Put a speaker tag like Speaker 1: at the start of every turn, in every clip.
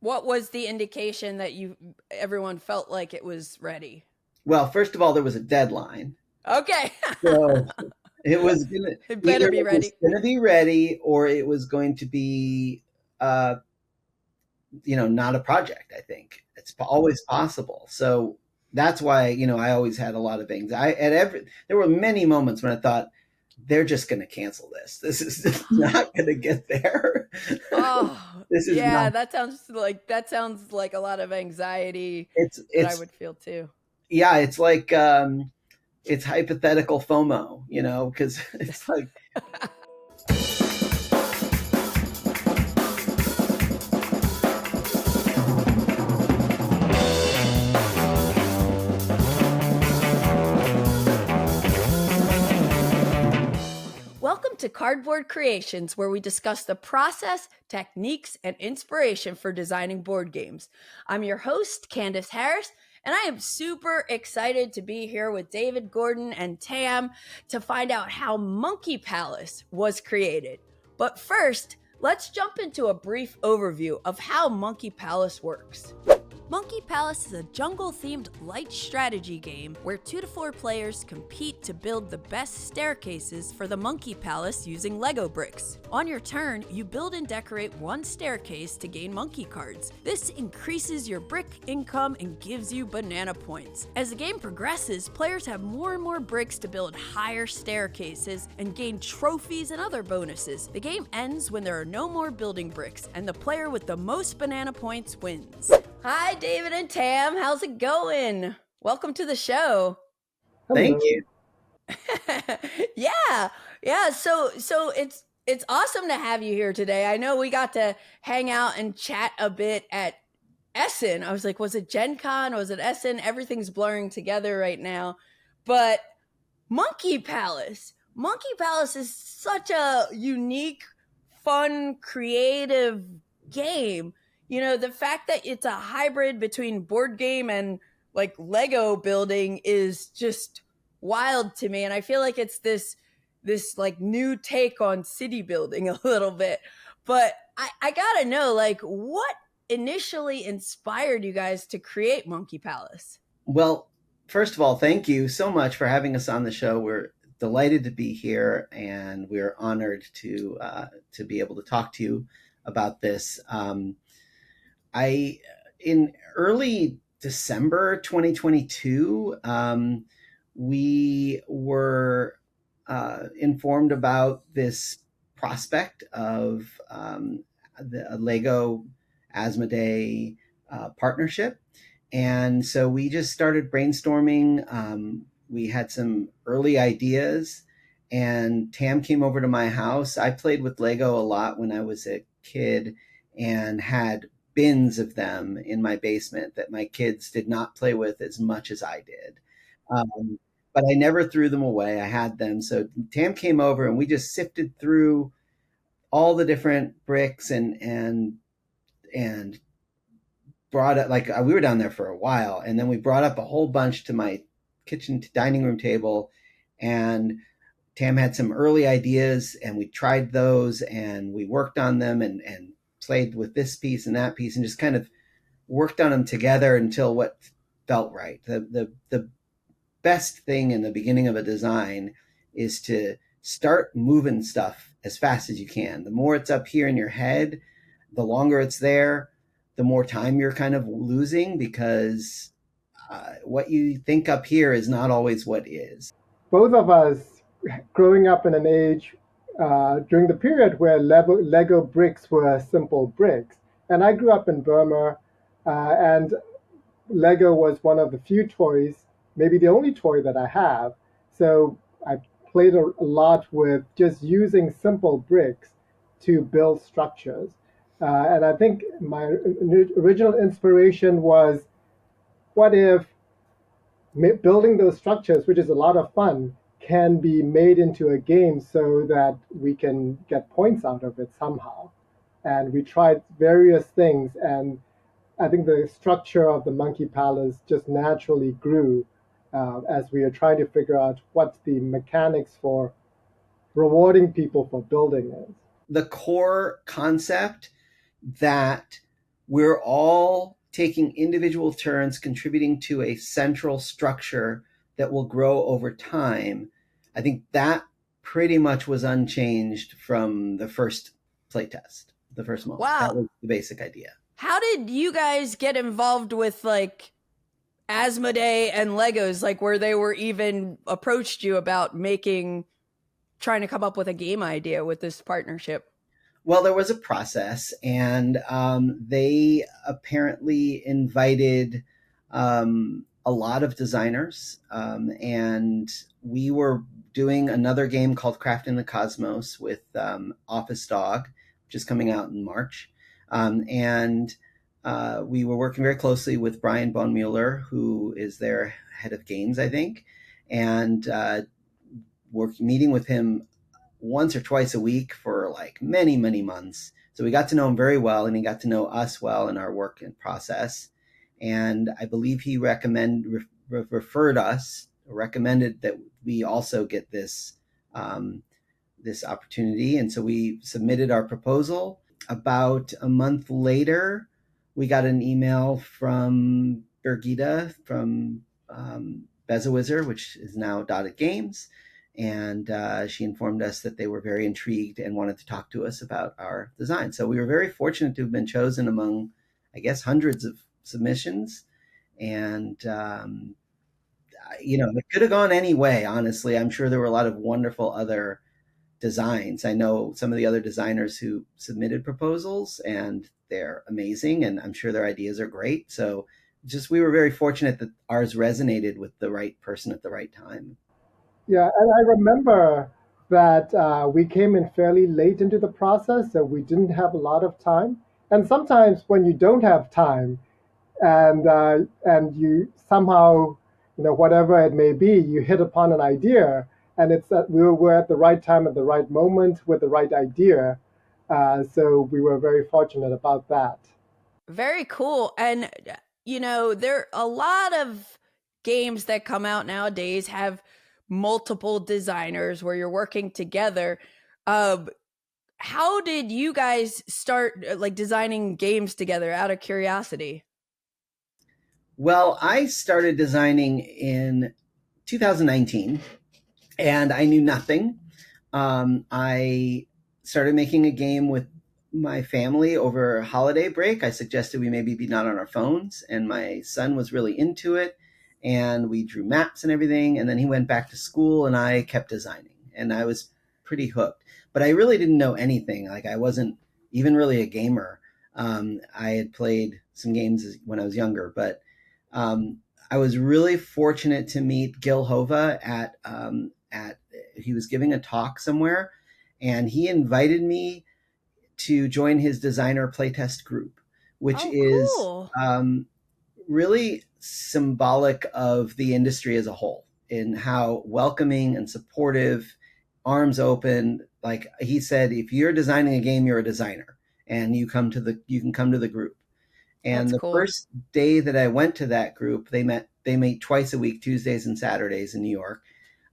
Speaker 1: What was the indication that everyone felt like it was ready?
Speaker 2: Well, first of all, there was a deadline.
Speaker 1: Okay.
Speaker 2: So it was gonna
Speaker 1: It
Speaker 2: either
Speaker 1: better be
Speaker 2: it was
Speaker 1: ready.
Speaker 2: gonna be ready or it was going to be uh not a project. I think it's always possible. So that's why, I always had a lot of anxiety there were many moments when I thought they're just going to cancel this. This is just not going to get there.
Speaker 1: Oh,
Speaker 2: This is
Speaker 1: yeah,
Speaker 2: not
Speaker 1: that sounds like a lot of anxiety that I
Speaker 2: it's
Speaker 1: would feel too.
Speaker 2: yeah, it's like it's hypothetical FOMO, because it's like
Speaker 1: Welcome to Cardboard Creations, where we discuss the process, techniques, and inspiration for designing board games. I'm your host, Candice Harris, and I am super excited to be here with David Gordon and TAM to find out how Monkey Palace was created. But first, let's jump into a brief overview of how Monkey Palace works. Monkey Palace is a jungle-themed light strategy game where 2 to 4 players compete to build the best staircases for the Monkey Palace using Lego bricks. On your turn, you build and decorate one staircase to gain monkey cards. This increases your brick income and gives you banana points. As the game progresses, players have more and more bricks to build higher staircases and gain trophies and other bonuses. The game ends when there are no more building bricks, and the player with the most banana points wins. Hi, David and Tam. How's it going? Welcome to the show.
Speaker 2: thank
Speaker 3: Hello.
Speaker 2: you.
Speaker 1: Yeah, yeah. So it's awesome to have you here today. I know we got to hang out and chat a bit at Essen. I was like, was it Gen Con? Was it Essen? Everything's blurring together right now. But Monkey Palace. Monkey Palace is such a unique, fun, creative game. The fact that it's a hybrid between board game and like Lego building is just wild to me. And I feel like it's this like new take on city building a little bit. But I gotta know, like, what initially inspired you guys to create Monkey Palace?
Speaker 2: Well, first of all, thank you so much for having us on the show. We're delighted to be here, and we're honored to be able to talk to you about this. I In early December 2022, we were informed about this prospect of the Lego Asmodee partnership. And so we just started brainstorming. We had some early ideas, and Tam came over to my house. I played with Lego a lot when I was a kid and had bins of them in my basement that my kids did not play with as much as I did. But I never threw them away. I had them. So Tam came over and we just sifted through all the different bricks and brought it like we were down there for a while, and then we brought up a whole bunch to my kitchen dining room table, and Tam had some early ideas and we tried those and we worked on them and played with this piece and that piece and just kind of worked on them together until what felt right. The best thing in the beginning of a design is to start moving stuff as fast as you can. The more it's up here in your head, the longer it's there, the more time you're kind of losing because what you think up here is not always what is.
Speaker 3: Both of us growing up in an age during the period where Lego bricks were simple bricks. And I grew up in Burma, and Lego was one of the few toys, maybe the only toy that I have. So I played a lot with just using simple bricks to build structures. And I think my original inspiration was, what if building those structures, which is a lot of fun, can be made into a game so that we can get points out of it somehow. And we tried various things, and I think the structure of the Monkey Palace just naturally grew as we are trying to figure out what the mechanics for rewarding people for building is.
Speaker 2: The core concept that we're all taking individual turns contributing to a central structure that will grow over time. I think that pretty much was unchanged from the first playtest, the first moment. That
Speaker 1: Wow.
Speaker 2: was the basic idea.
Speaker 1: How did you guys get involved with like Asmodee and Legos, like where they were even approached you about trying to come up with a game idea with this partnership?
Speaker 2: Well, there was a process, and they apparently invited a lot of designers, and we were doing another game called Craft in the Cosmos with Office Dog, which is coming out in March, and we were working very closely with Brian Bonmueller, who is their head of games, I think, and meeting with him once or twice a week for like many, many months. So we got to know him very well, and he got to know us well in our work and process. And I believe he referred us, recommended that we also get this opportunity. And so we submitted our proposal. About a month later, we got an email from Birgitta from Bezawizer, which is now Dotted Games, and she informed us that they were very intrigued and wanted to talk to us about our design. So we were very fortunate to have been chosen among, I guess, hundreds of submissions, and it could have gone any way. Honestly, I'm sure there were a lot of wonderful other designs. I know some of the other designers who submitted proposals, and they're amazing, and I'm sure their ideas are great. So just we were very fortunate that ours resonated with the right person at the right time.
Speaker 3: Yeah, and I remember that we came in fairly late into the process, so we didn't have a lot of time. And sometimes when you don't have time, and you somehow, whatever it may be, you hit upon an idea, and it's that we were at the right time at the right moment with the right idea. So we were very fortunate about that.
Speaker 1: Very cool. And there a lot of games that come out nowadays have multiple designers where you're working together. How did you guys start like designing games together out of curiosity?
Speaker 2: Well, I started designing in 2019, and I knew nothing. I started making a game with my family over holiday break. I suggested we maybe be not on our phones, and my son was really into it. And we drew maps and everything. And then he went back to school, and I kept designing, and I was pretty hooked. But I really didn't know anything. Like, I wasn't even really a gamer. I had played some games when I was younger, but I was really fortunate to meet Gil Hova at he was giving a talk somewhere, and he invited me to join his designer playtest group, which
Speaker 1: Oh,
Speaker 2: is
Speaker 1: cool.
Speaker 2: really symbolic of the industry as a whole in how welcoming and supportive, arms open. Like he said, if you're designing a game, you're a designer, and you can come to the group. And
Speaker 1: That's
Speaker 2: the
Speaker 1: cool.
Speaker 2: first day that I went to that group, they meet twice a week, Tuesdays and Saturdays in New York.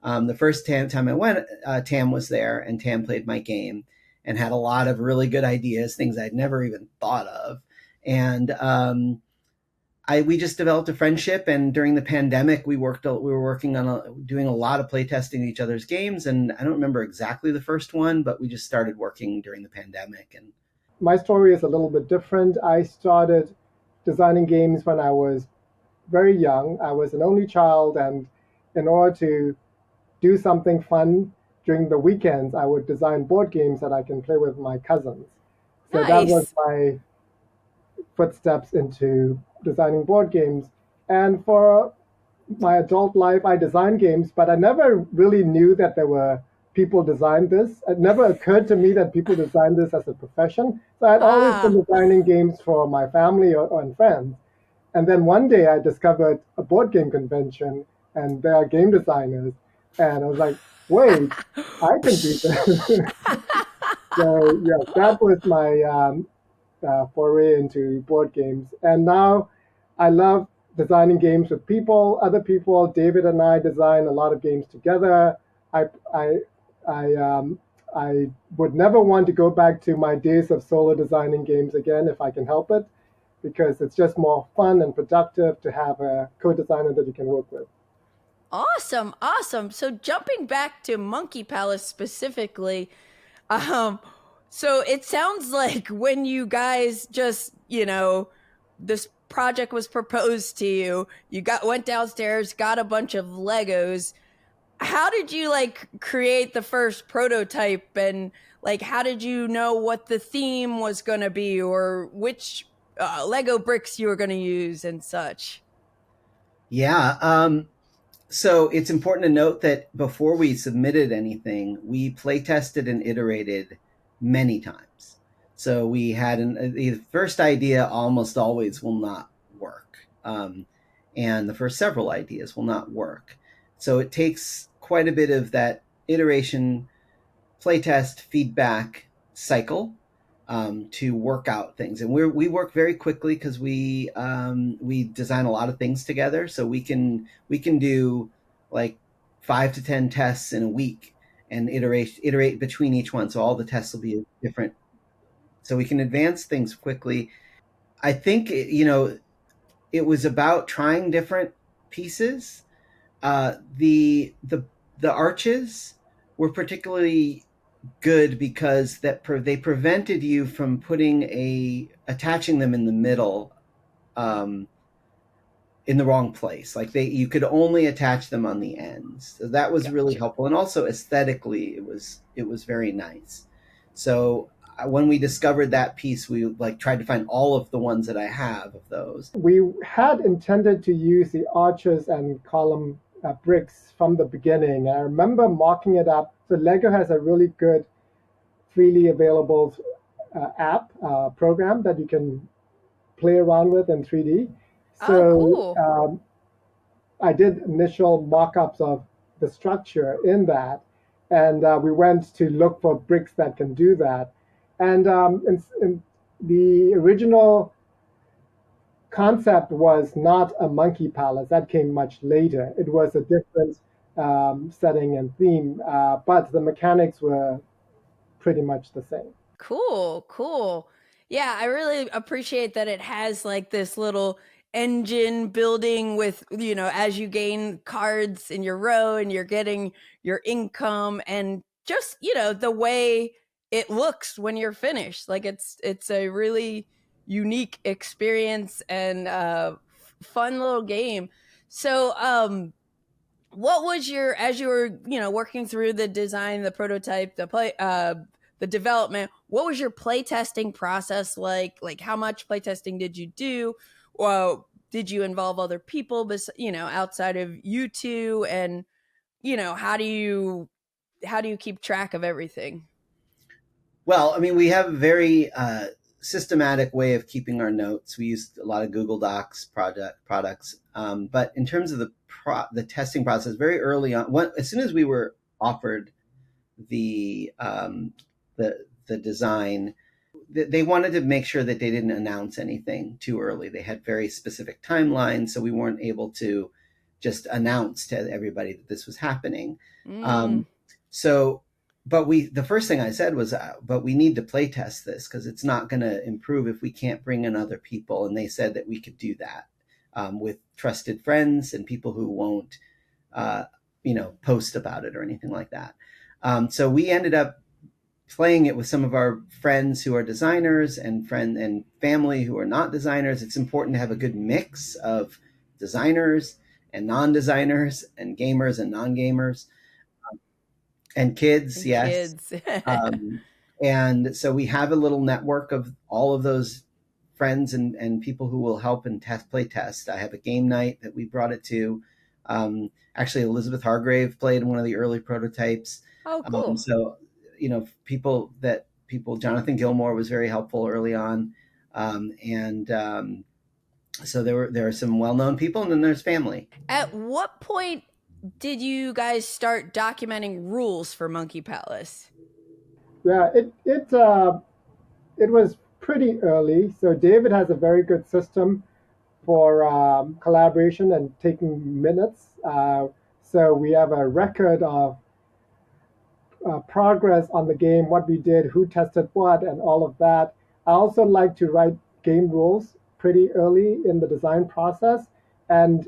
Speaker 2: The first time I went, Tam was there, and Tam played my game and had a lot of really good ideas, things I'd never even thought of. And we just developed a friendship. And during the pandemic, we were working on doing a lot of playtesting each other's games. And I don't remember exactly the first one, but we just started working during the pandemic. And
Speaker 3: My story is a little bit different. I started designing games when I was very young. I was an only child, and in order to do something fun during the weekends, I would design board games that I can play with my cousins. So that was
Speaker 1: Nice.
Speaker 3: my footsteps into designing board games. And for my adult life, I designed games, but I never really knew that there were people designed this. It never occurred to me that people designed this as a profession. So I'd always been
Speaker 1: Ah.
Speaker 3: designing games for my family and friends. And then one day I discovered a board game convention, and there are game designers. And I was like, wait, I can do this. So, yes, that was my foray into board games. And now I love designing games with people, other people. David and I design a lot of games together. I, I, I would never want to go back to my days of solo designing games again if I can help it. because it's just more fun and productive to have a co-designer that you can work with.
Speaker 1: Awesome, awesome. So jumping back to Monkey Palace specifically, um, so it sounds like when you guys just, this project was proposed to you, you got went downstairs, got a bunch of Legos. How did you like create the first prototype, and like how did you know what the theme was going to be, or which Lego bricks you were going to use and such?
Speaker 2: Yeah. So it's important to note that before we submitted anything, we play tested and iterated many times. So we had the first idea almost always will not work, and the first several ideas will not work. So it takes quite a bit of that iteration, playtest, feedback cycle to work out things. And we work very quickly because we design a lot of things together, so we can do like 5 to 10 tests in a week and iterate between each one. So all the tests will be different, so we can advance things quickly. I think it was about trying different pieces. The arches were particularly good because they prevented you from attaching them in the middle, um, in the wrong place. Like you could only attach them on the ends. So that was really
Speaker 1: Gotcha.
Speaker 2: helpful, and also aesthetically, it was very nice. So when we discovered that piece, we like tried to find all of the ones that I have of those.
Speaker 3: We had intended to use the arches and column bricks from the beginning. I remember mocking it up. So Lego has a really good freely available app program that you can play around with in 3D.
Speaker 1: Oh,
Speaker 3: So
Speaker 1: cool.
Speaker 3: I did initial mock-ups of the structure in that, and we went to look for bricks that can do that. And in the original concept was not a monkey palace. That came much later. It was a different setting and theme, but the mechanics were pretty much the same.
Speaker 1: Cool, cool. Yeah, I really appreciate that it has like this little engine building with, as you gain cards in your row and you're getting your income, and just, the way it looks when you're finished. Like it's a really unique experience and fun little game. So, what was your, as you were, working through the design, the prototype, the development, what was your playtesting process like how much playtesting did you do? Well, did you involve other people outside of you two? And how do you keep track of everything?
Speaker 2: Well, I mean, we have a very systematic way of keeping our notes. We use a lot of Google Docs products, but in terms of the testing process, very early on, as soon as we were offered the um, the design, they wanted to make sure that they didn't announce anything too early. They had very specific timelines, so we weren't able to just announce to everybody that this was happening.
Speaker 1: Mm,
Speaker 2: Um, so, but the first thing I said was, but we need to play test this because it's not going to improve if we can't bring in other people. And they said that we could do that with trusted friends and people who won't, uh, post about it or anything like that. So we ended up playing it with some of our friends who are designers and family who are not designers. It's important to have a good mix of designers and non-designers and gamers and non-gamers and kids.
Speaker 1: and
Speaker 2: Yes.
Speaker 1: kids.
Speaker 2: Um, and so we have a little network of all of those friends and people who will help and play test. I have a game night that we brought it to. Actually, Elizabeth Hargrave played in one of the early prototypes.
Speaker 1: Oh, cool.
Speaker 2: So, Jonathan Gilmore was very helpful early on. And so there are some well-known people, and then there's family.
Speaker 1: At what point did you guys start documenting rules for Monkey Palace?
Speaker 3: Yeah, it was pretty early. So David has a very good system for collaboration and taking minutes. So we have a record of progress on the game, what we did, who tested what, and all of that. I also like to write game rules pretty early in the design process. And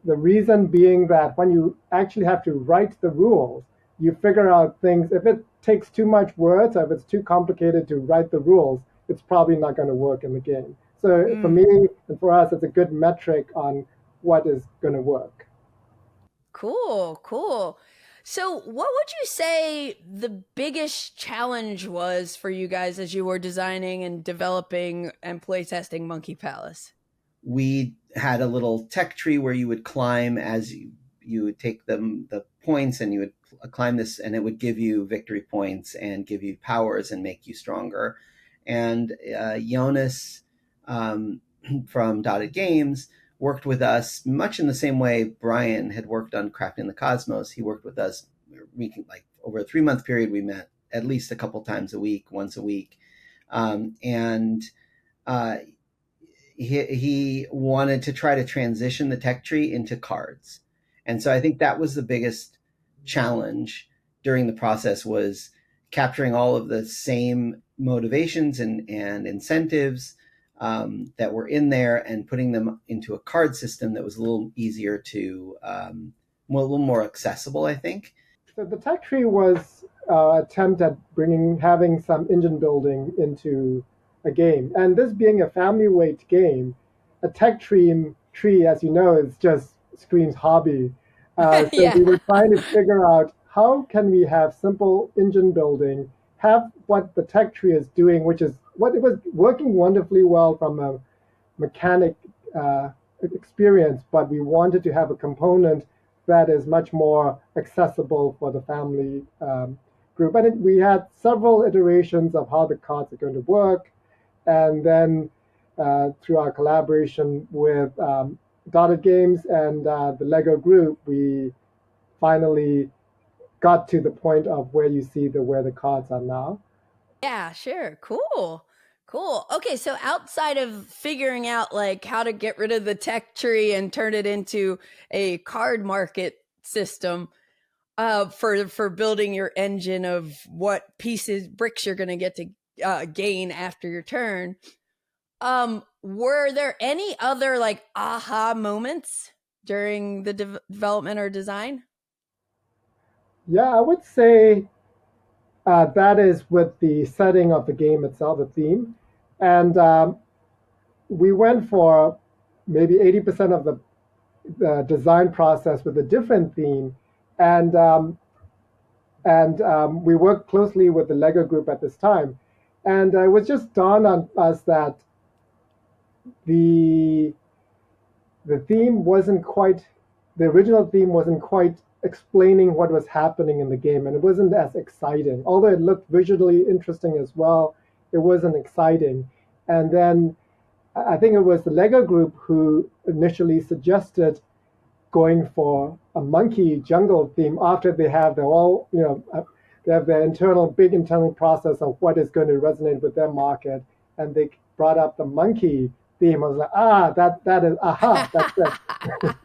Speaker 3: the reason being that when you actually have to write the rules, you figure out things. If it takes too much words or if it's too complicated to write the rules, it's probably not going to work in the game. So for
Speaker 1: Mm.
Speaker 3: me and for us, it's a good metric on what is going to work.
Speaker 1: Cool, cool. So, what would you say the biggest challenge was for you guys as you were designing and developing and playtesting Monkey Palace?
Speaker 2: We had a little tech tree where you would climb as you would take the points and you would climb this, and it would give you victory points and give you powers and make you stronger. And Jonas from Dotted Games worked with us much in the same way Brian had worked on Crafting the Cosmos. He worked with us. We can, like, over a 3-month period, we met at least a couple times a week, once a week, and uh, he wanted to try to transition the tech tree into cards. And so I think that was the biggest challenge during the process, was capturing all of the same motivations and incentives that were in there and putting them into a card system that was a little easier to, a little more accessible, I think.
Speaker 3: So the tech tree was attempt at having some engine building into a game. And this being a family weight game, a tree, as you know, is just screams hobby. So
Speaker 1: Yeah.
Speaker 3: we were trying to figure out how can we have simple engine building, have what the tech tree is doing, which is what it was working wonderfully well from a mechanic uh, experience, but we wanted to have a component that is much more accessible for the family group. And we had several iterations of how the cards are going to work. And then through our collaboration with Dotted Games and the Lego group, we finally got to the point of where you see where the cards are now.
Speaker 1: Yeah, sure. Cool. Cool. Okay, so outside of figuring out like how to get rid of the tech tree and turn it into a card market system, for building your engine of what pieces bricks you're going to get to gain after your turn, were there any other like aha moments during the development or design?
Speaker 3: Yeah, I would say that is with the setting of the game itself, the theme. And we went for maybe 80% of the design process with a different theme. And we worked closely with the Lego group at this time. And it was just dawned on us that the the theme wasn't quite the original theme wasn't quite explaining what was happening in the game, and it wasn't as exciting. Although it looked visually interesting as well, it wasn't exciting. And then I think it was the Lego group who initially suggested going for a monkey jungle theme after they have their all, they have their big internal process of what is going to resonate with their market, and they brought up the monkey theme. I was like, that is aha, that's it.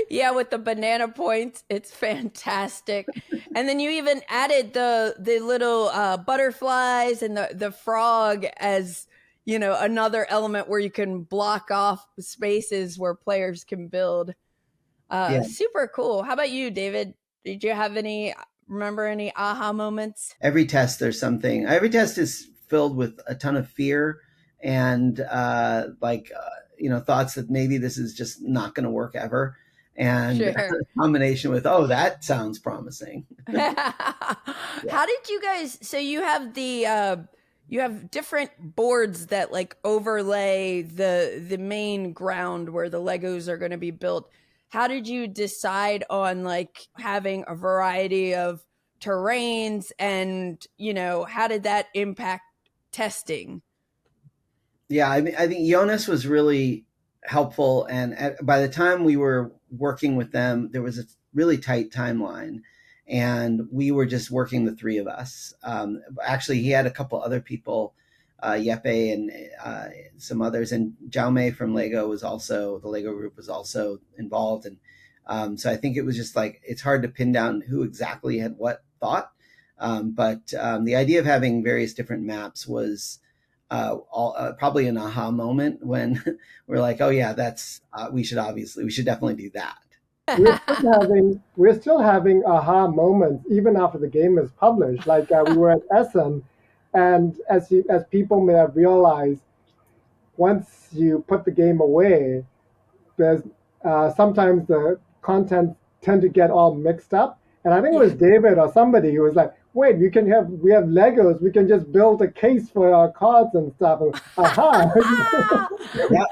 Speaker 1: Yeah, with the banana points, it's fantastic. And then you even added the little butterflies and the frog as, another element where you can block off spaces where players can build.
Speaker 2: Yeah.
Speaker 1: Super cool. How about you, David? Did you have remember any aha moments?
Speaker 2: Every test, there's something. Every test is filled with a ton of fear and thoughts that maybe this is just not going to work ever, and a
Speaker 1: Sure.
Speaker 2: combination with, oh, that sounds promising.
Speaker 1: How did you guys, so you have different boards that like overlay the main ground where the Legos are going to be built. How did you decide on like having a variety of terrains, and how did that impact testing?
Speaker 2: Yeah, I think Jonas was really helpful, and by the time we were working with them, there was a really tight timeline, and we were just working the three of us. Actually, he had a couple other people, Yepe and some others, and Jaume from Lego was also, the Lego group was also involved, and so I think it was just like, it's hard to pin down who exactly had what thought, but the idea of having various different maps was probably an aha moment when we're like, oh yeah, that's we should definitely do that.
Speaker 3: We're still having aha moments even after the game is published. Like we were at Essen, and as people may have realized, once you put the game away, there's sometimes the content tend to get all mixed up. And I think it
Speaker 1: Yeah.
Speaker 3: was David or somebody who was like, "Wait, we have Legos. We can just build a case for our cards and stuff." And, aha!
Speaker 2: Yeah,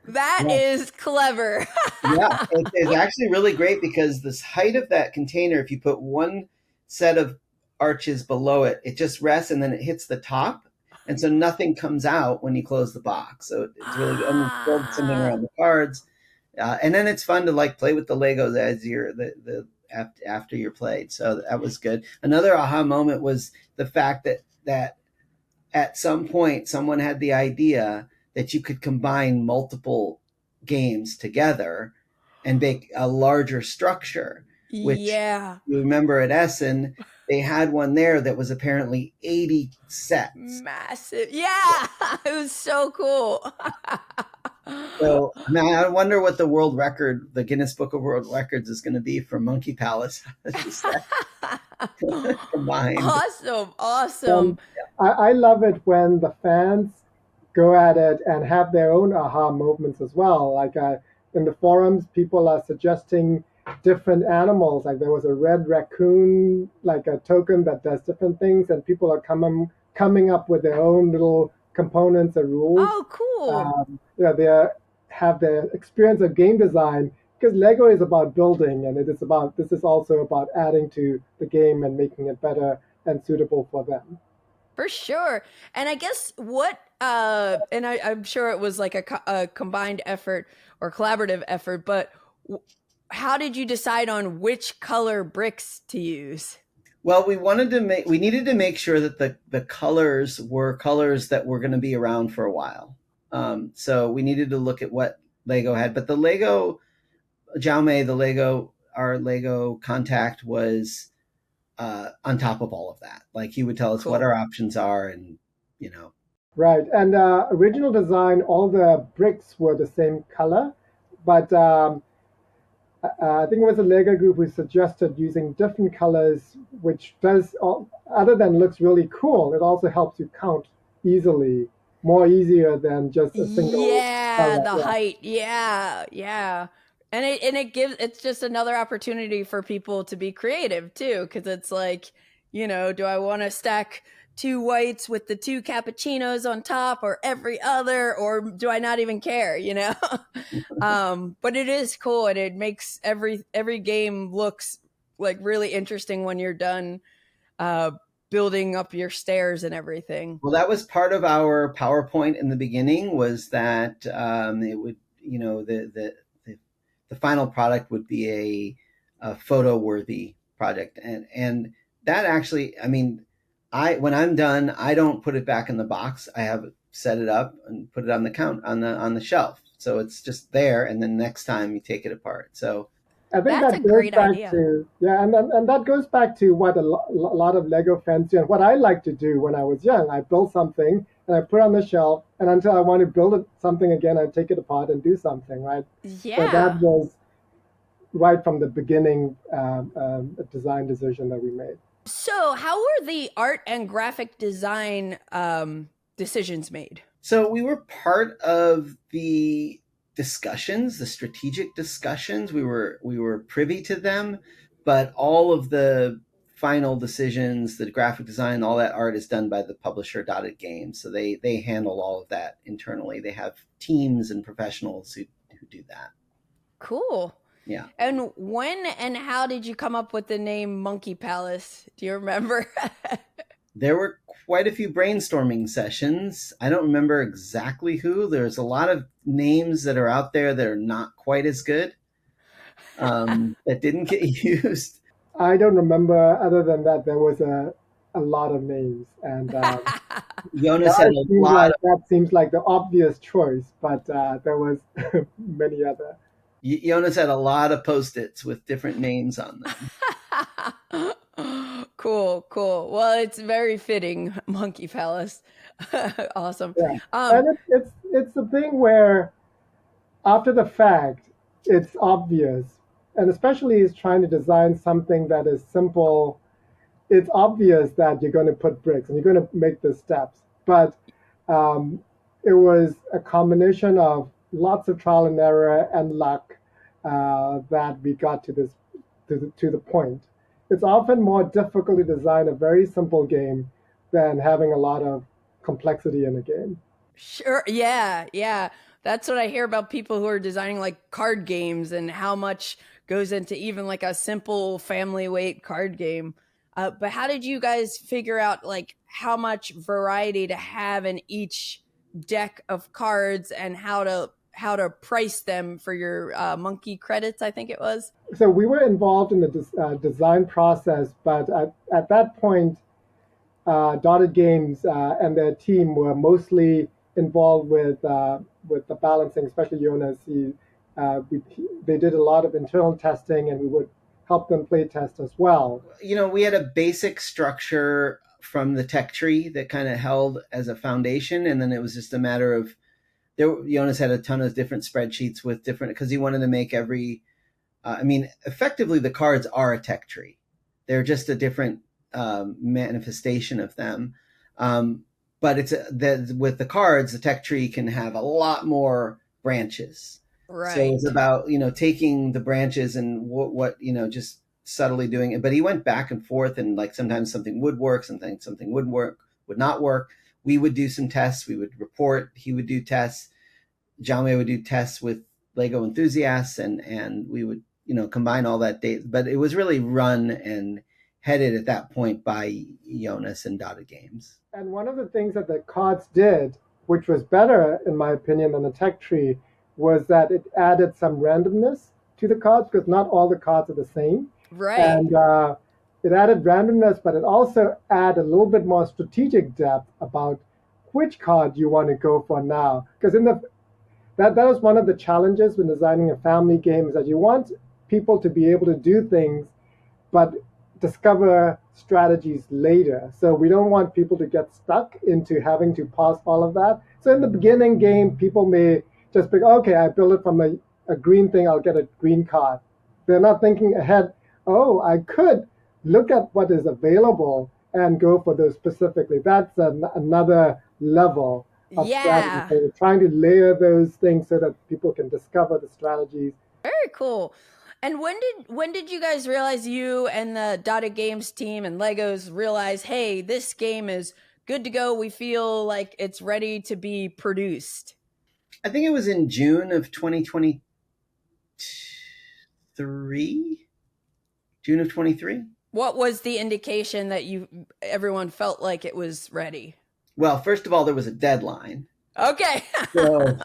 Speaker 1: That
Speaker 2: yeah.
Speaker 1: is clever.
Speaker 2: Yeah, it's actually really great because this height of that container, if you put one set of arches below it, it just rests and then it hits the top. And so nothing comes out when you close the box. So it's really good. And it's built something around the cards. And then it's fun to like play with the Legos as after you're played. So that was good. Another aha moment was the fact that at some point someone had the idea that you could combine multiple games together and make a larger structure, which
Speaker 1: Yeah.
Speaker 2: you remember at Essen, they had one there that was apparently 80 sets.
Speaker 1: Massive. Yeah. It was so cool.
Speaker 2: So I mean, I wonder what the Guinness Book of World Records is going to be for Monkey Palace combined.
Speaker 1: Awesome.
Speaker 3: I love it when the fans go at it and have their own aha moments as well. Like in the forums, people are suggesting different animals. Like there was a red raccoon, like a token that does different things, and people are coming up with their own little components and rules.
Speaker 1: Oh, cool.
Speaker 3: They have their experience of game design because Lego is about building, and this is also about adding to the game and making it better and suitable for them.
Speaker 1: For sure. And I guess I'm sure it was like a combined effort or collaborative effort, but how did you decide on which color bricks to use?
Speaker 2: Well, we needed to make sure that the colors were colors that were going to be around for a while. So we needed to look at what Lego had, but our Lego contact was on top of all of that. Like he would tell us what our options are, and
Speaker 3: Right, and original design, all the bricks were the same color, but I think it was a Lego group who suggested using different colors, which other than looks really cool, it also helps you count more easier than just a single color.
Speaker 1: The height. Yeah. And it's just another opportunity for people to be creative too, because it's like, do I want to stack 2 whites with the 2 cappuccinos on top, or every other, or do I not even care? But it is cool, and it makes every game looks like really interesting when you're done building up your stairs and everything.
Speaker 2: Well, that was part of our PowerPoint in the beginning, was that it would, the final product would be a photo worthy project, and that actually, I mean, when I'm done, I don't put it back in the box. I have it set it up and put it on the shelf, so it's just there, and then next time you take it apart. So
Speaker 3: I think
Speaker 1: that's a great idea.
Speaker 3: And that goes back to what a lot of Lego fans do, and what I like to do when I was young. I built something and I put it on the shelf, and until I want to build something again, I take it apart and do something, right?
Speaker 1: Yeah.
Speaker 3: So that was right from the beginning a design decision that we made.
Speaker 1: So how were the art and graphic design decisions made?
Speaker 2: So we were part of the discussions, the strategic discussions. We were privy to them, but all of the final decisions, the graphic design, all that art is done by the publisher Dotted Games. So they handle all of that internally. They have teams and professionals who do that.
Speaker 1: Cool.
Speaker 2: Yeah.
Speaker 1: And when and how did you come up with the name Monkey Palace? Do you remember?
Speaker 2: There were quite a few brainstorming sessions. I don't remember exactly who. There's a lot of names that are out there that are not quite as good, that didn't get used.
Speaker 3: I don't remember, other than that there was a lot of names, and
Speaker 2: Jonas had a lot.
Speaker 3: That seems like the obvious choice, but there was many other.
Speaker 2: Jonas had a lot of Post-its with different names on them.
Speaker 1: Cool. Well, it's very fitting, Monkey Palace. Awesome.
Speaker 3: Yeah,
Speaker 1: Um,
Speaker 3: and it's the thing where after the fact, it's obvious, and especially is trying to design something that is simple. It's obvious that you're going to put bricks and you're going to make the steps, but um, it was a combination of lots of trial and error and luck that we got to this to the point. It's often more difficult to design a very simple game than having a lot of complexity in a game.
Speaker 1: Sure. Yeah. That's what I hear about people who are designing like card games and how much goes into even like a simple family weight card game. But how did you guys figure out like how much variety to have in each deck of cards and how to price them for your monkey credits? I think it was.
Speaker 3: So we were involved in the design process, but at that point, Dotted Games and their team were mostly involved with the balancing, especially Jonas. They did a lot of internal testing, and we would help them play test as well.
Speaker 2: We had a basic structure from the tech tree that kind of held as a foundation, and then it was just a matter of Jonas had a ton of different spreadsheets with different because he wanted to make every. Effectively, the cards are a tech tree. They're just a different manifestation of them. But with the cards, the tech tree can have a lot more branches.
Speaker 1: Right.
Speaker 2: So it's about taking the branches and what just subtly doing it. But he went back and forth, and like sometimes something would work, sometimes something would not work. We would do some tests. We would report. He would do tests. Jaume would do tests with Lego enthusiasts, and we would combine all that data. But it was really run and headed at that point by Jonas and Dotted Games.
Speaker 3: And one of the things that the cards did, which was better in my opinion than the tech tree, was that it added some randomness to the cards because not all the cards are the same.
Speaker 1: Right.
Speaker 3: And it added randomness, but it also added a little bit more strategic depth about which card you want to go for now. Because that was one of the challenges when designing a family game, is that you want people to be able to do things, but discover strategies later. So we don't want people to get stuck into having to pause all of that. So in the beginning game, people may just be, okay, I build it from a green thing, I'll get a green card. They're not thinking ahead, oh, I could look at what is available and go for those specifically. That's another level of strategy. So we're trying to layer those things so that people can discover the strategies.
Speaker 1: Very cool. And when did you guys realize, you and the Dotted Games team and Legos realize, hey, this game is good to go. We feel like it's ready to be produced.
Speaker 2: I think it was in June of 2023. June of 23.
Speaker 1: What was the indication that everyone felt like it was ready?
Speaker 2: Well, first of all, there was a deadline.
Speaker 1: Okay.
Speaker 2: So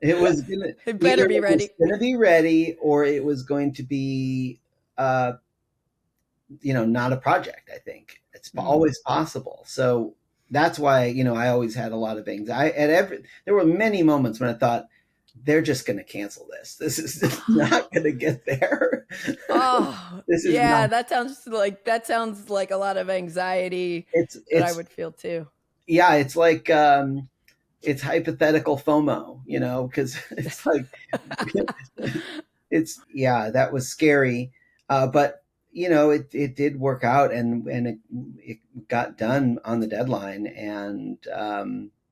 Speaker 2: it was gonna.
Speaker 1: It better be ready.
Speaker 2: It was going to be ready, or it was going to be, not a project. I think it's always possible. So that's why I always had a lot of anxiety. There were many moments when I thought they're just going to cancel this. This is not going to get there.
Speaker 1: Oh, that sounds like a lot of anxiety. That I would feel too.
Speaker 2: Yeah, it's like. It's hypothetical FOMO, because it's like, that was scary. But, it did work out and it got done on the deadline. And,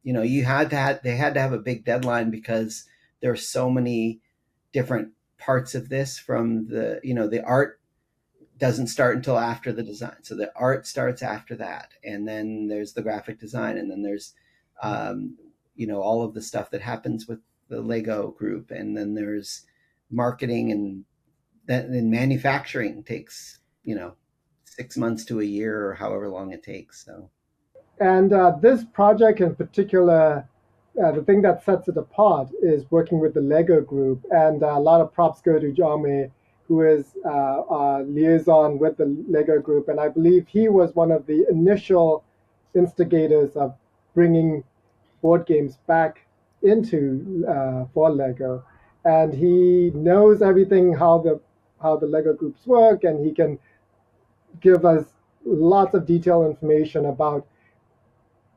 Speaker 2: they had to have a big deadline because there are so many different parts of this from the art doesn't start until after the design. So the art starts after that. And then there's the graphic design, and then there's, all of the stuff that happens with the Lego group, and then there's marketing, and then manufacturing takes 6 months to a year or however long it takes. So,
Speaker 3: and this project in particular, the thing that sets it apart is working with the Lego group, and a lot of props go to Jaume, who is our liaison with the Lego group, and I believe he was one of the initial instigators of bringing board games back into for Lego, and he knows everything how the Lego groups work, and he can give us lots of detailed information about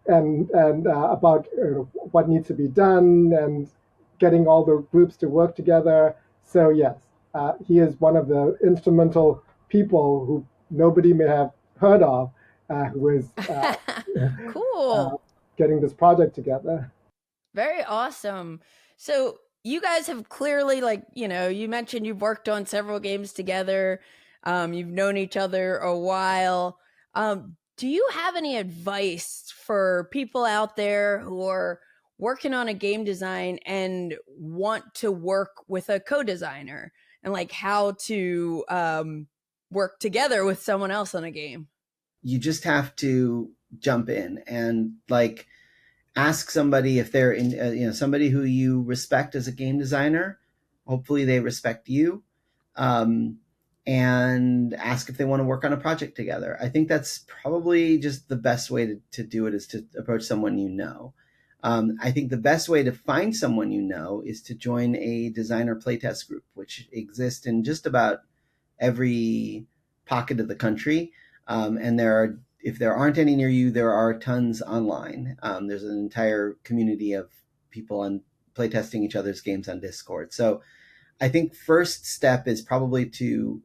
Speaker 3: about what needs to be done and getting all the groups to work together. So yes, he is one of the instrumental people who nobody may have heard of, who is uh,
Speaker 1: Cool.
Speaker 3: getting this project together.
Speaker 1: Very awesome. So you guys have clearly, like, you mentioned you've worked on several games together. You've known each other a while. Do you have any advice for people out there who are working on a game design and want to work with a co-designer, and like how to work together with someone else on a game?
Speaker 2: You just have to jump in and like ask somebody if they're in, somebody who you respect as a game designer. Hopefully they respect you, um, and ask if they want to work on a project together. I think that's probably just the best way to do it, is to approach someone you know. I think the best way to find someone you know is to join a designer playtest group, which exists in just about every pocket of the country. And if there aren't any near you, there are tons online. There's an entire community of people on playtesting each other's games on Discord. So I think first step is probably to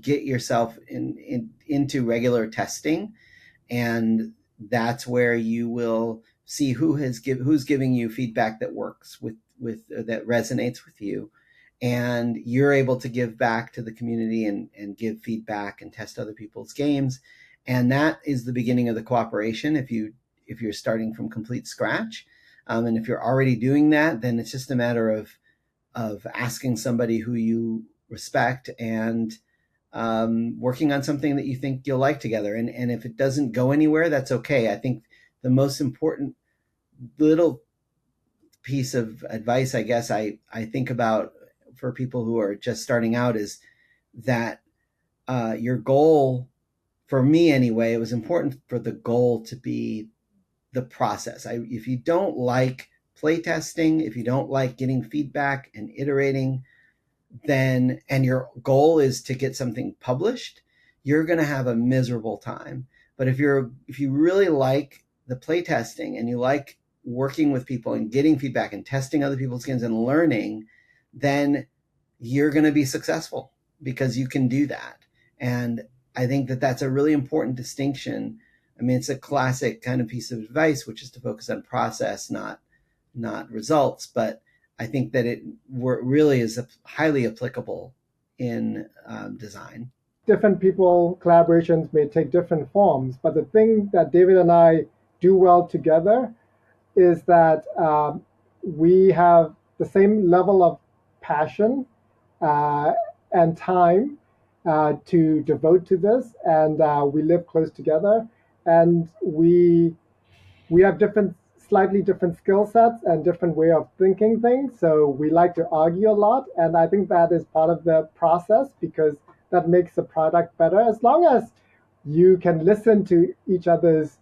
Speaker 2: get yourself into regular testing, and that's where you will see who's giving you feedback that works with that resonates with you, and you're able to give back to the community and give feedback and test other people's games. And that is the beginning of the cooperation if you're starting from complete scratch. And if you're already doing that, then it's just a matter of asking somebody who you respect and working on something that you think you'll like together. And if it doesn't go anywhere, that's okay. I think the most important little piece of advice, I guess, I think about for people who are just starting out is that your goal, for me anyway, it was important for the goal to be the process. If you don't like playtesting, if you don't like getting feedback and iterating, then and your goal is to get something published, you're going to have a miserable time. But if you really like the playtesting and you like working with people and getting feedback and testing other people's games and learning, then you're going to be successful because you can do that. And I think that that's a really important distinction. I mean, it's a classic kind of piece of advice, which is to focus on process, not results. But I think that it really is highly applicable in design.
Speaker 3: Different people, collaborations may take different forms, but the thing that David and I do well together is that we have the same level of passion uh, and time to devote to this, and we live close together, and we have slightly different skill sets and different way of thinking things. So we like to argue a lot, and I think that is part of the process because that makes the product better. As long as you can listen to each other's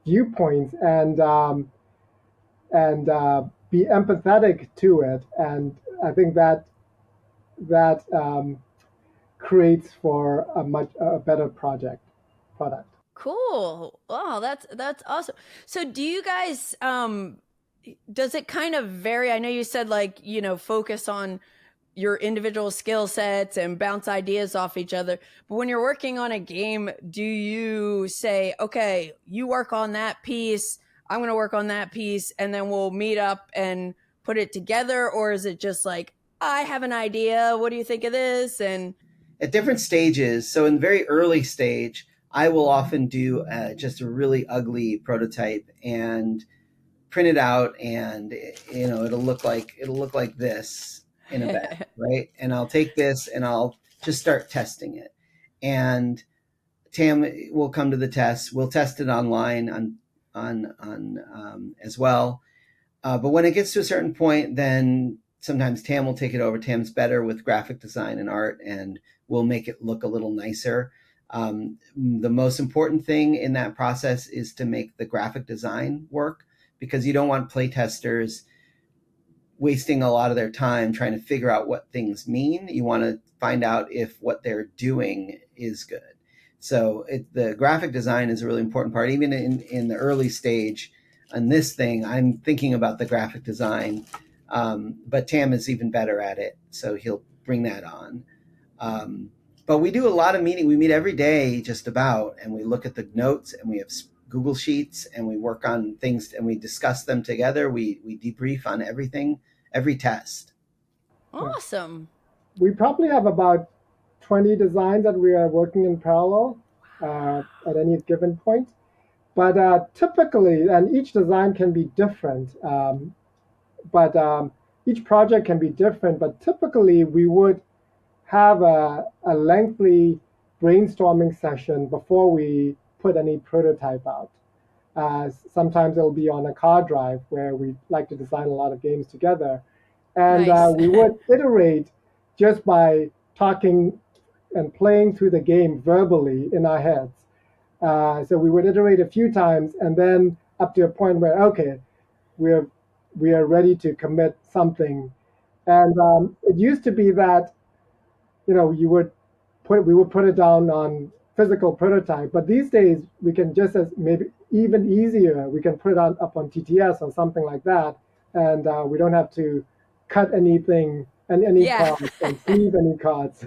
Speaker 3: viewpoints and be empathetic to it, and I think that creates for a better product.
Speaker 1: Cool. Oh, that's awesome. So do you guys does it kind of vary? I know you said, like, focus on your individual skill sets and bounce ideas off each other. But when you're working on a game, do you say, okay, you work on that piece, I'm going to work on that piece, and then we'll meet up and put it together? Or is it just like, I have an idea, what do you think of this? And
Speaker 2: At different stages, so in very early stage, I will often do just a really ugly prototype and print it out, and it'll look like this in a bag, right? And I'll take this and I'll just start testing it. And Tam will come to the test. We'll test it online on as well. But when it gets to a certain point, then sometimes Tam will take it over. Tam's better with graphic design and art, and we'll make it look a little nicer. The most important thing in that process is to make the graphic design work, because you don't want playtesters wasting a lot of their time trying to figure out what things mean. You want to find out if what they're doing is good. So the graphic design is a really important part. Even in the early stage on this thing, I'm thinking about the graphic design, but Tam is even better at it, so he'll bring that on. Um, but we do a lot of meeting. We meet every day just about, and we look at the notes, and we have Google Sheets, and we work on things, and we discuss them together. We debrief on everything, every test.
Speaker 3: Yeah.
Speaker 1: Awesome.
Speaker 3: We probably have about 20 designs that we are working in parallel at any given point. But typically, and each design can be different, but each project can be different. But typically, we would have a lengthy brainstorming session before we put any prototype out. Sometimes it'll be on a car drive where we like to design a lot of games together. And
Speaker 1: Nice.
Speaker 3: we would iterate just by talking and playing through the game verbally in our heads. So we would iterate a few times and then up to a point where, okay, we're, we are ready to commit something. And it used to be that, you would we would put it down on physical prototype. But these days we can just as maybe even easier, we can put it up on TTS or something like that, and we don't have to cut anything and any
Speaker 1: Yeah.
Speaker 3: cards and sleeve any cards.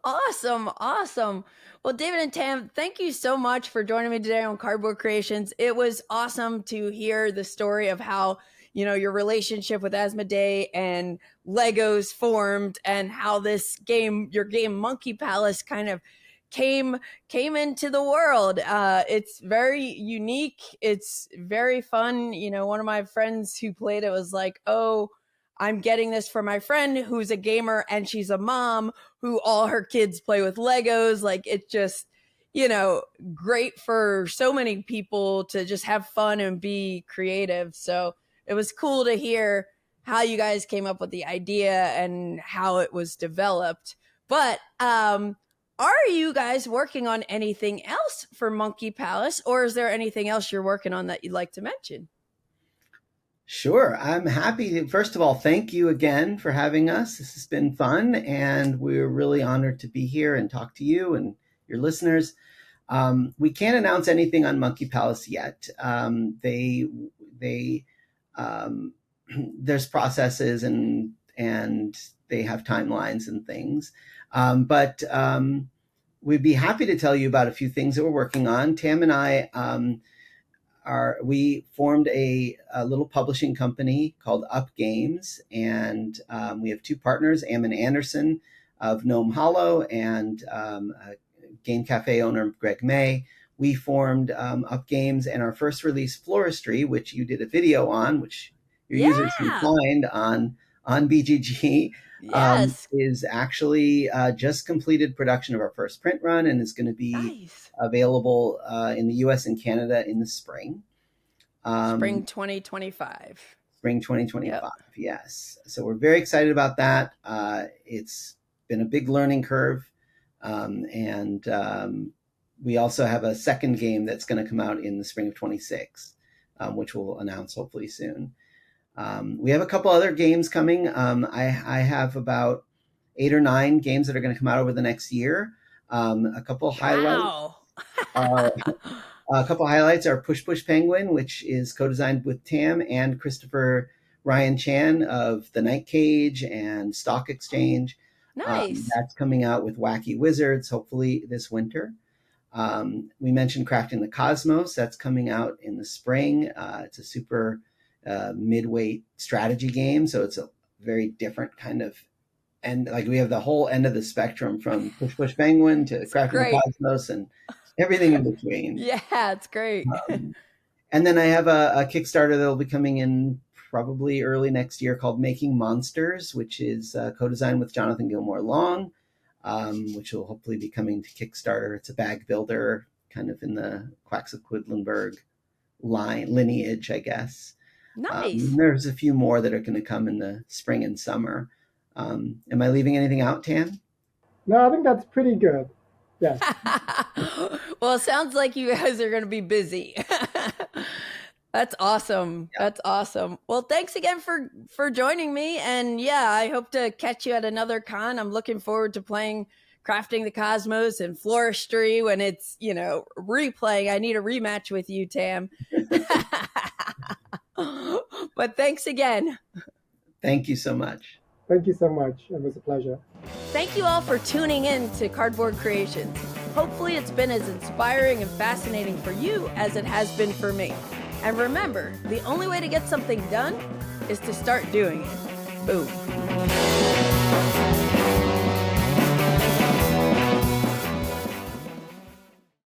Speaker 1: Awesome. Awesome. Well, David and Tam, thank you so much for joining me today on Cardboard Creations. It was awesome to hear the story of how, your relationship with Asmodee and Legos formed, and how this game, your game Monkey Palace, kind of came into the world. It's very unique. It's very fun. One of my friends who played it was like, "Oh, I'm getting this for my friend who's a gamer and she's a mom who all her kids play with Legos." Like, it's just, great for so many people to just have fun and be creative. So it was cool to hear how you guys came up with the idea and how it was developed. But are you guys working on anything else for Monkey Palace, or is there anything else you're working on that you'd like to mention?
Speaker 2: Sure. I'm happy to, first of all, thank you again for having us. This has been fun, and we're really honored to be here and talk to you and your listeners. We can't announce anything on Monkey Palace yet. They there's processes, and they have timelines and things. But we'd be happy to tell you about a few things that we're working on. Tam and I we formed a little publishing company called Up Games, and we have two partners, Ammon Anderson of Gnome Hollow and Game Cafe owner Greg May. We formed Up Games, and our first release, Floristry, which you did a video on, which your users can find on BGG,
Speaker 1: Yes.
Speaker 2: is actually just completed production of our first print run, and is going to be
Speaker 1: Nice.
Speaker 2: available in the US and Canada in the spring.
Speaker 1: Spring 2025.
Speaker 2: Spring 2025,
Speaker 1: Yep.
Speaker 2: yes. So we're very excited about that. It's been a big learning curve. And we also have a second game that's going to come out in the spring of 26, which we'll announce hopefully soon. We have a couple other games coming. I have about 8 or 9 games that are going to come out over the next year. A couple highlights. A couple highlights are Push Push Penguin, which is co-designed with Tam and Christopher Ryan Chan of The Night Cage and Stock Exchange.
Speaker 1: Nice.
Speaker 2: That's coming out with Wacky Wizards, hopefully this winter. We mentioned Crafting the Cosmos. That's coming out in the spring. It's a super mid-weight strategy game, so it's a very different kind of, and like we have the whole end of the spectrum from Push Push Penguin to Crafting the Cosmos and everything in between.
Speaker 1: Yeah, it's great.
Speaker 2: And then I have a Kickstarter that'll be coming in probably early next year called Making Monsters, which is co-designed with Jonathan Gilmore Long, which will hopefully be coming to Kickstarter. It's a bag builder, kind of in the Quacks of Quedlinburg lineage, I guess.
Speaker 1: Nice.
Speaker 2: There's a few more that are going to come in the spring and summer. Am I leaving anything out, Tam?
Speaker 3: No, I think that's pretty good. Yes.
Speaker 1: Well, it sounds like you guys are going to be busy. That's awesome. Yeah. That's awesome. Well, thanks again for joining me. And yeah, I hope to catch you at another con. I'm looking forward to playing Crafting the Cosmos and Floristry when it's, replaying. I need a rematch with you, Tam. But thanks again.
Speaker 2: Thank you so much.
Speaker 3: Thank you so much. It was a pleasure.
Speaker 1: Thank you all for tuning in to Cardboard Creations. Hopefully it's been as inspiring and fascinating for you as it has been for me. And remember, the only way to get something done is to start doing it. Boom.